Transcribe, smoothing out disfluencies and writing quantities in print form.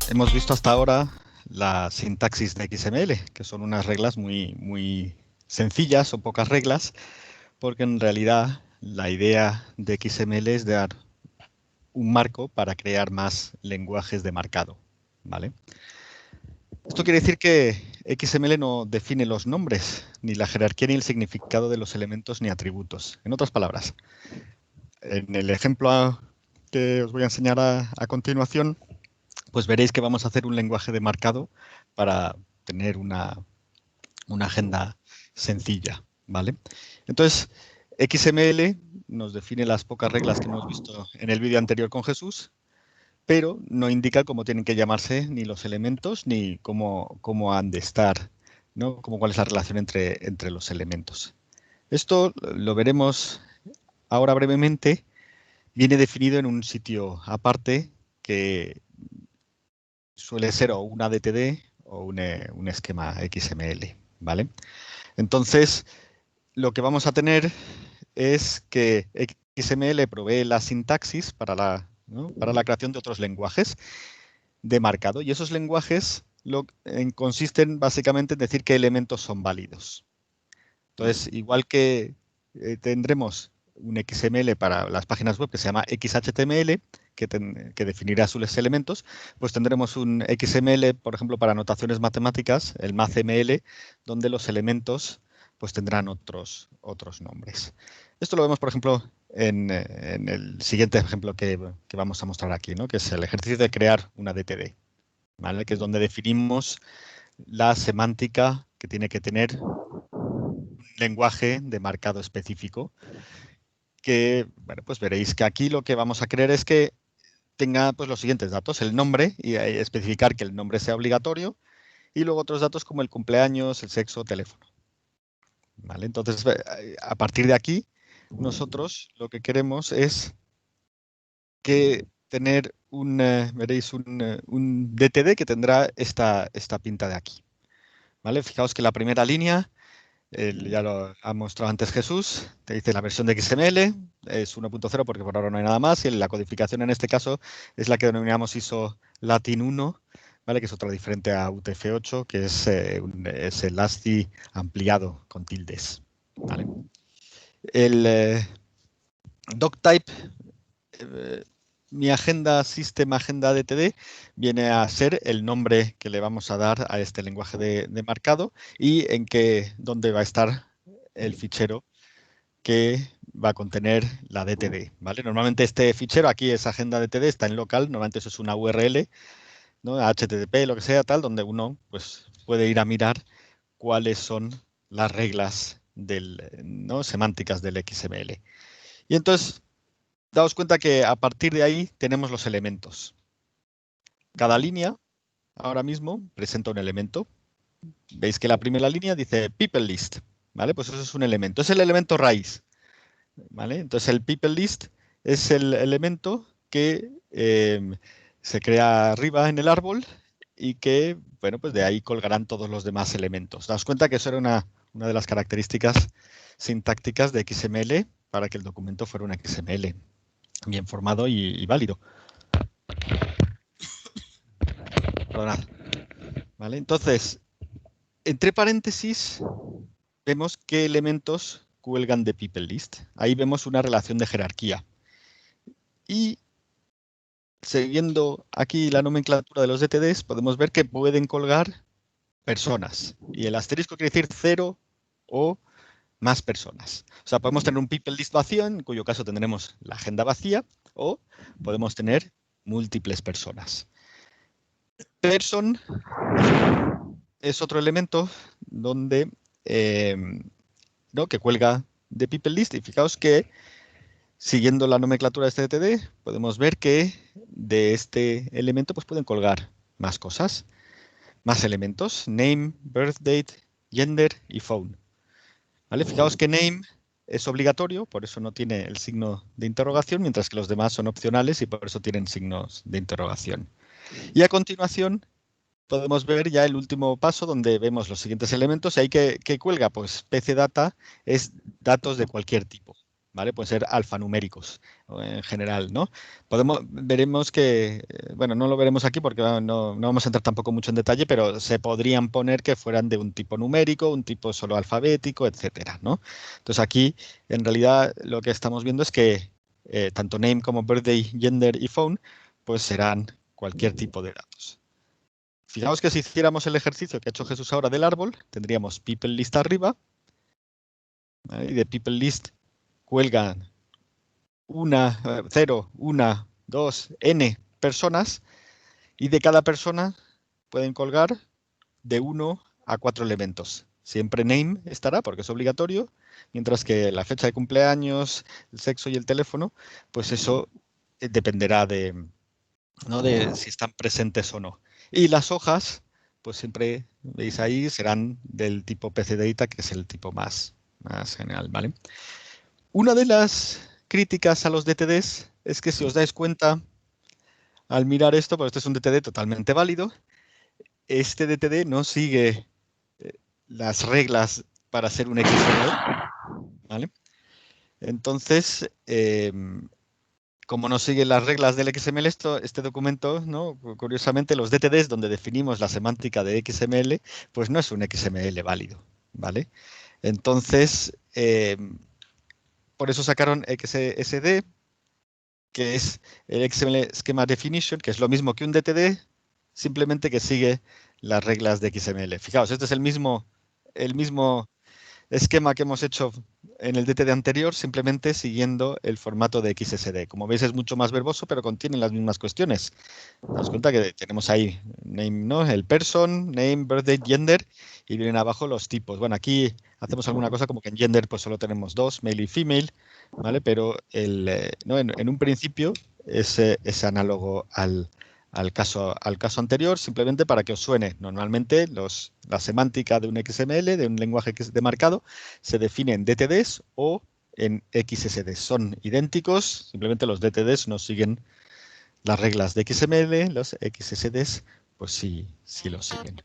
Hemos visto hasta ahora la sintaxis de XML, que son unas reglas muy sencillas o pocas reglas, porque en realidad la idea de XML es dar un marco para crear más lenguajes de marcado, ¿vale? Esto quiere decir que XML no define los nombres, ni la jerarquía, ni el significado de los elementos ni atributos. En otras palabras, en el ejemplo que os voy a enseñar a continuación, pues veréis que vamos a hacer un lenguaje de marcado para tener una agenda sencilla, ¿vale? Entonces, XML nos define las pocas reglas que hemos visto en el vídeo anterior con Jesús, pero no indica cómo tienen que llamarse ni los elementos ni cómo han de estar, ¿no? Cuál es la relación entre los elementos. Esto lo veremos ahora brevemente. Viene definido en un sitio aparte que suele ser o una DTD o un esquema XML, ¿vale? Entonces, lo que vamos a tener es que XML provee la sintaxis para la creación de otros lenguajes de marcado, y esos lenguajes consisten básicamente en decir qué elementos son válidos. Entonces, igual que tendremos un XML para las páginas web que se llama XHTML, que definirá sus elementos, pues tendremos un XML, por ejemplo, para notaciones matemáticas, el MathML, donde los elementos pues tendrán otros nombres. Esto lo vemos, por ejemplo, en el siguiente ejemplo que vamos a mostrar aquí, ¿no? Que es el ejercicio de crear una DTD, ¿vale? Que es donde definimos la semántica que tiene que tener un lenguaje de marcado específico, que, bueno, pues veréis que aquí lo que vamos a querer es que tenga pues los siguientes datos: el nombre, y especificar que el nombre sea obligatorio, y luego otros datos como el cumpleaños, el sexo, teléfono. ¿Vale? Entonces, a partir de aquí, nosotros lo que queremos es que tener veréis, un DTD que tendrá esta pinta de aquí. ¿Vale? Fijaos que la primera línea, ya lo ha mostrado antes Jesús, te dice la versión de XML, es 1.0 porque por ahora no hay nada más, y la codificación en este caso es la que denominamos ISO Latin 1, ¿vale? Que es otra diferente a UTF-8, que es el ASCII ampliado con tildes, ¿vale? El doctype, eh, mi agenda system agenda DTD, viene a ser el nombre que le vamos a dar a este lenguaje de marcado y dónde va a estar el fichero que va a contener la DTD, ¿vale? Normalmente este fichero aquí es agenda DTD, está en local, normalmente eso es una URL, ¿no? HTTP, lo que sea, tal, donde uno pues puede ir a mirar cuáles son las reglas ¿no? semánticas del XML. Y entonces, daos cuenta que a partir de ahí tenemos los elementos. Cada línea ahora mismo presenta un elemento. Veis que la primera línea dice people list, ¿vale? Pues eso es un elemento, es el elemento raíz, ¿vale? Entonces el people list es el elemento que se crea arriba en el árbol y que, bueno, pues de ahí colgarán todos los demás elementos. Daos cuenta que eso era una de las características sintácticas de XML para que el documento fuera un XML bien formado y válido. Perdonad. ¿Vale? Entonces, entre paréntesis, vemos qué elementos cuelgan de people list. Ahí vemos una relación de jerarquía. Y siguiendo aquí la nomenclatura de los DTDs, podemos ver que pueden colgar personas. Y el asterisco quiere decir 0 o más personas. O sea, podemos tener un people list vacío, en cuyo caso tendremos la agenda vacía, o podemos tener múltiples personas. Person es otro elemento donde, ¿no? que cuelga de people list, y fijaos que siguiendo la nomenclatura de este DTD podemos ver que de este elemento pues pueden colgar más cosas, más elementos: name, birth date, gender y phone. ¿Vale? Fijaos que name es obligatorio, por eso no tiene el signo de interrogación, mientras que los demás son opcionales y por eso tienen signos de interrogación. Y a continuación podemos ver ya el último paso donde vemos los siguientes elementos. Y ahí que cuelga, pues PC Data es datos de cualquier tipo, ¿vale? Pueden ser alfanuméricos o en general, ¿no? Veremos que, bueno, no lo veremos aquí porque no vamos a entrar tampoco mucho en detalle, pero se podrían poner que fueran de un tipo numérico, un tipo solo alfabético, etcétera, ¿no? Entonces aquí, en realidad, lo que estamos viendo es que tanto name como birthday, gender y phone, pues serán cualquier tipo de datos. Fijaos que si hiciéramos el ejercicio que ha hecho Jesús ahora del árbol, tendríamos people list arriba, ¿vale? Y de people list cuelgan 0, 1, 2, n personas, y de cada persona pueden colgar de 1 a 4 elementos. Siempre name estará porque es obligatorio, mientras que la fecha de cumpleaños, el sexo y el teléfono, pues eso dependerá ¿no? de si están presentes o no. Y las hojas, pues siempre veis ahí, serán del tipo PC Data, que es el tipo más general, ¿vale? Una de las críticas a los DTDs es que si os dais cuenta, al mirar esto, pues este es un DTD totalmente válido, este DTD no sigue las reglas para ser un XML, ¿vale? Entonces, como no sigue las reglas del XML, este documento, ¿no? Curiosamente, los DTDs donde definimos la semántica de XML, pues no es un XML válido, ¿vale? Entonces, por eso sacaron XSD, que es el XML Schema Definition, que es lo mismo que un DTD, simplemente que sigue las reglas de XML. Fijaos, este es el mismo esquema que hemos hecho en el DTD anterior, simplemente siguiendo el formato de XSD. Como veis, es mucho más verboso, pero contiene las mismas cuestiones. Daos cuenta que tenemos ahí name, ¿no? El person, name, birthday, gender, y vienen abajo los tipos. Bueno, aquí hacemos alguna cosa como que en gender pues solo tenemos dos, male y female, ¿vale? Pero ¿no? En un principio es análogo al caso anterior, simplemente para que os suene. Normalmente la semántica de un XML, de un lenguaje de marcado, se define en DTDs o en XSDs. Son idénticos, simplemente los DTDs no siguen las reglas de XML, los XSDs, pues sí lo siguen.